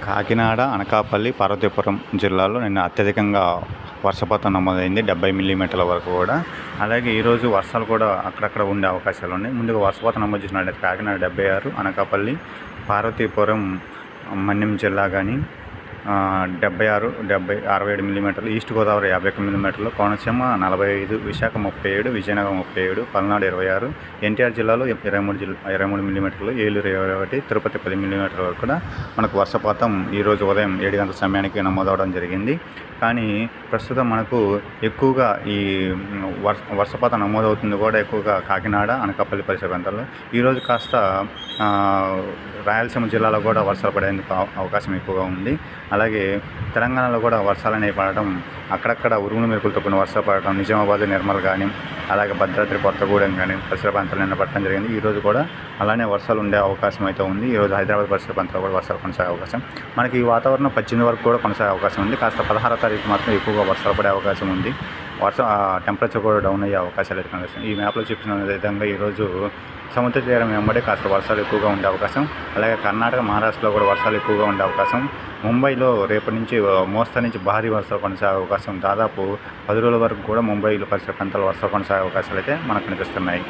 కాకినాడ, అనకాపల్లి, పార్వతీపురం జిల్లాలో నిన్న అత్యధికంగా వర్షపాతం నమోదైంది 70 మిల్లీమీటర్ల వరకు కూడా. అలాగే ఈరోజు వర్షాలు కూడా అక్కడక్కడ ఉండే అవకాశాలు ఉన్నాయి. ముందుగా వర్షపాతం నమోదు చేసినట్లయితే కాకినాడ 76, అనకాపల్లి, పార్వతీపురం, మన్యం జిల్లా కానీ 76, 70, 67 మిల్లీమీటర్లు, ఈస్ట్ గోదావరి 51 మిల్లీమీటర్లు, కోనసీమ 45, విశాఖ 37, విజయనగరం 37, పల్నాడు 26, ఎన్టీఆర్ జిల్లాలో 23 మిల్లీమీటర్లు, ఏలూరు 21, తిరుపతి 10 మిల్లీమీటర్ల వరకు కూడా మనకు వర్షపాతం ఈరోజు ఉదయం 7 గంటల సమయానికి నమోదవడం జరిగింది. కానీ ప్రస్తుతం మనకు ఎక్కువగా ఈ వర్షపాతం నమోదవుతుంది కూడా ఎక్కువగా కాకినాడ, అనకాపల్లి పరిసర ప్రాంతాల్లో. ఈరోజు కాస్త రాయలసీమ జిల్లాలో కూడా వర్షాలు పడేందుకు అవకాశం ఎక్కువగా ఉంది. అలాగే తెలంగాణలో కూడా వర్షాలు అనేవి పడటం, అక్కడక్కడ ఉరుములు మెరుపులతో కొన్ని వర్షాలు పడటం, నిజామాబాద్, నిర్మల్ కానీ, అలాగే భద్రాద్రి కొత్తగూడెం కానీ పరిసర ప్రాంతాలు నిన్న పడటం జరిగింది. ఈరోజు కూడా అలానే వర్షాలు ఉండే అవకాశం అయితే ఉంది. ఈరోజు హైదరాబాద్ పరిసర ప్రాంతాల్లో కూడా వర్షాలు కొనసాగే అవకాశం, మనకి ఈ వాతావరణం 18 వరకు కూడా కొనసాగే అవకాశం ఉంది. కాస్త 16వ తారీఖు మాత్రం ఎక్కువగా వర్షాలు పడే అవకాశం ఉంది. టెంపరేచర్ కూడా డౌన్ అయ్యే అవకాశాలు అయితే కనిపిస్తుంది. ఈ మ్యాప్లో చూపించిన విధంగా ఈరోజు సముద్ర తీరం వెంబడి కాస్త వర్షాలు ఎక్కువగా ఉండే అవకాశం, అలాగే కర్ణాటక, మహారాష్ట్రలో కూడా వర్షాలు ఎక్కువగా ఉండే అవకాశం, ముంబైలో రేపటి నుంచి మోస్తరు నుంచి భారీ వర్షాలు కొనసాగే అవకాశం, దాదాపు 10 రోజుల వరకు కూడా ముంబైలో పరిసర ప్రాంతాల్లో వర్షాలు కొనసాగే అవకాశాలు అయితే మనకు కనిపిస్తున్నాయి.